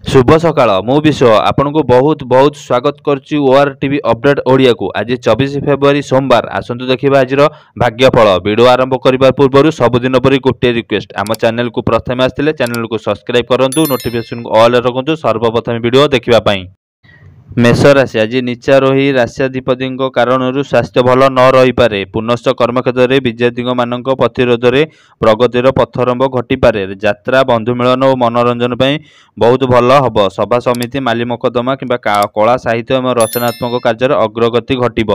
शुभ सकाळ मु विश्व आपन को बहुत बहुत स्वागत करुच्ची ओआर टीवी अपडेट ओडिया को। आज 24 फेब्रुआरी सोमवार आसतु देखा आज भाग्यफल। वीडियो आरंभ करने पूर्व सबुदिन पर गोटे रिक्वेस्ट, आम चैनल को प्रथम आसते चैनल को सब्सक्राइब करूँ, नोटिफिकेशन को ऑल रखुँ सर्वप्रथम वीडियो देखापी। मेष राशि आज नीचारोही राश्याधिपति कारण स्वास्थ्य भल न रही पारे। पुनश्च कर्मक्षेत्र में विद्यार्थी मान प्रतिरोध में प्रगतिर पथरंभ घटीपे। यात्रा बंधुमिलन और मनोरंजन बहुत भल हम। सभा समिति माली मकदमा कि कला साहित्य और रचनात्मक कार्य अग्रगति घटब।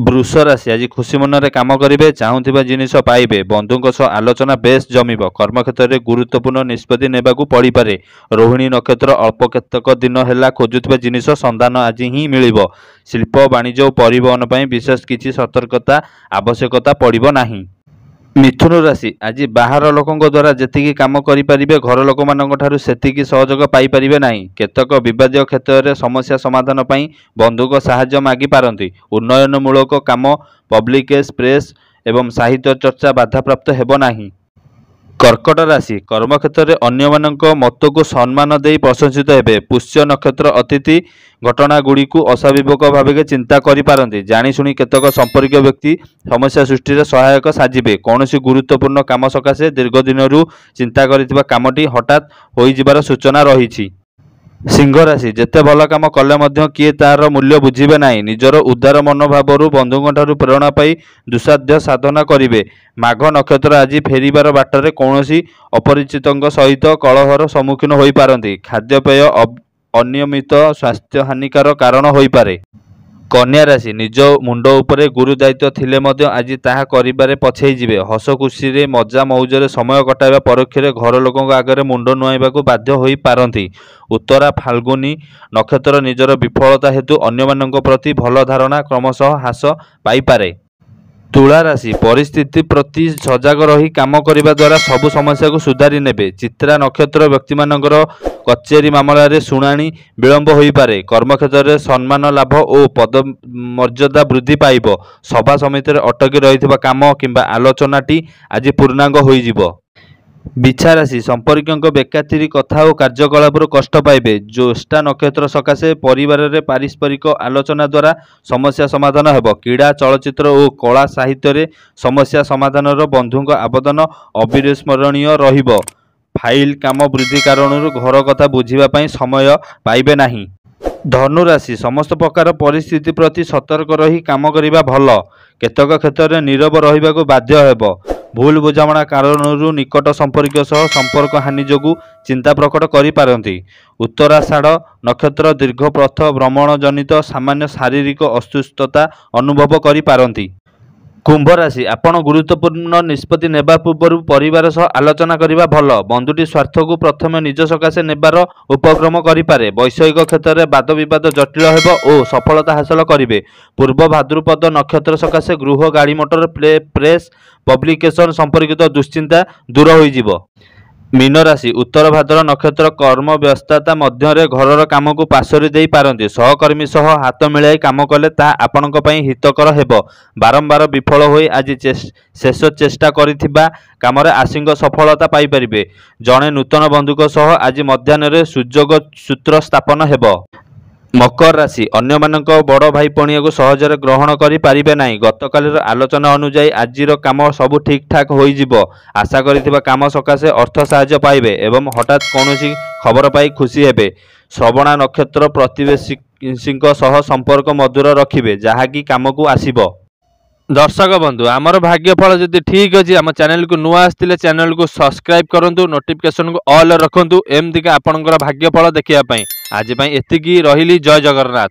वृष राशि आज खुशी मन में कम करेंगे, चाहूबा जिनिस पाइबे। बंधुओं सह आलोचना बेस जमिब। कर्मक्षेत्र में गुरुत्वपूर्ण निष्पत्ति नेबाकू पड़ी पारे। रोहिणी नक्षत्र अल्प केतक दिन है खोजुवा जिनिस संधान आज ही मिलिबो। शिल्प वाणिज्य और परिवहन पर विशेष किसी सतर्कता आवश्यकता पड़िबो नाही। मिथुन राशि आज बाहर लोकों द्वारा जेतिकी काम करें घर लोक मानू सेतिकी सहयोग पाइपर नहीं। केतक विवाद क्षेत्र में समस्या समाधान पर बंधुक साहाय्य मागी पारती। उन्नयनमूलक काम पब्लिक प्रेस एवं साहित्य चर्चा बाधाप्राप्त हेबो नाही। कर्कट राशि कर्मक्षेत्र में अन्य मानक मत को सम्मान दे प्रशंसित हेबे। पुष्य नक्षत्र अतिथि घटना गुड़ी को असाभाविक भाव चिंता करिपारंती। जानीशुणी केतक संपर्क व्यक्ति समस्या सृष्टि में सहायक साजिबे। कौन गुरुत्वपूर्ण काम सकाशे दीर्घ दिन चिंता करिथिबा कामटी हठात हो जिबार सूचना रही। सिंह राशि जेते भल काम कले किए तार मूल्य बुझे ना। निजर उदार मनोभाव बंधुओं प्रेरणा पाई दुसाध्य साधना करेंगे। माघ नक्षत्र आज फेरिबार बाटर कौन अपरिचित सहित कलहर सम्मुखीन हो पारती। खाद्यपेय अनियमित स्वास्थ्य हानिकार कारण हो पारे। कन्या राशि निज मुंड उपरे गुरु दायित्व थिले मध्य आज ताहा करिबारे पछेई जिवे। हस खुशी रे मजा मौजरे समय कटाइबा परोक्षरे घर लोकों आगे मुंड नुआइबाकू बाध्य होई पारंती। उत्तरा फाल्गुनी नक्षत्र निजर विफलता हेतु अन्य मानक प्रति भल धारणा क्रमशः ह्रास पाई पारे। तुला राशि परिस्थिति प्रति सजग रही काम करने द्वारा सबु समस्या को सुधारी नेबे। चित्रा नक्षत्र व्यक्ति मानकर कचेरी मामला रे शुणाणी विलंब हो पारे। कर्मक्षेत्र में सम्मान लाभ और पदमर्यादा वृद्धि पाइब। सभा समिति अटकी रही काम किंबा आलोचनाटी आज पूर्णांग हो जिवो। बिछा राशि संपर्कों बेखातिर कथा और कार्यकलाप कष्ट पाइबे। ज्येष्ठा नक्षत्र सकाशे परिवार रे पारस्परिक आलोचना द्वारा समस्या समाधान हेब। क्रीड़ा चलचित्र और कला साहित्य रे समस्या समाधान बंधुक आवेदन अविस्मरणीय रहिब। फाइल काम वृद्धि कारण घर कथा बुझापी समय पाइबे नाही। धनु राशि समस्त प्रकार परिस्थिति प्रति सतर्क रही काम करिबा भल। केतक क्षेत्र में नीरव रहिबाकू बाध्य हेब। भूल बुझामणा कारण निकट संपर्क सह संपर्क हानि जोगु चिंता प्रकट करि पारंती। उत्तराषाढ़ नक्षत्र दीर्घ पथ भ्रमण जनित सामान्य शारीरिक अस्वस्थता अनुभव करि पारंती। कुंभ राशि आपण गुरुत्वपूर्ण निष्पत्ति नेबा पूर्व परिवार सह आलोचना करिबा भल। बंधुटी स्वार्थ को प्रथम निज सकाशे नेबार उपक्रम करिपारे। वैषयिक क्षेत्र में वाद विवाद जटिल हेब और सफलता हासिल करिवे। पूर्व भाद्रपद नक्षत्र सकाशे गृह गाड़ी मोटर प्रेस पब्लिकेशन संपर्कित दुश्चिंता दूर हो जिवो। मीन राशि उत्तर भाद्र नक्षत्र कर्म व्यस्तता मध्य घर काम को पाशरी दे पारती। सहकर्मी सह हाथ मिलाई काम कले ता आपणक पई हितकर हेब। बारंबार विफल होई आज शेष चेष्टा करिथिबा काम रे आशिंग सफलता पाई परिबे। जणे नूतन बंधुक सह आज मध्याह्न सुजोग सूत्र स्थापन हेब। मकर राशि अन्य मानक बड़ भाई पणिया को सहजरे ग्रहण करि पारिबे नाही। गतकालीर आलोचना अनुसार आजिर काम सबु ठीक ठाक हो जिवो। आशा करिथिबा काम सकाशे अर्थ साहाय्य पाइबे एवं हठात कौनसी खबर पाई खुशी हेबे। श्रवणा नक्षत्र प्रतिवेशींक सह संपर्क मधुर रखिबे जहाँकि काम को आसिबो। दर्शक बंधु आमर भाग्यफल जदि ठीक अच्छी आम चैनल को नुआ आसते चैनल को सब्सक्राइब करूँ, नोटिफिकेशन को ऑल रखुँ एमती आपणकर भाग्यफल देखा। आज एतिकी रही। जय जगन्नाथ।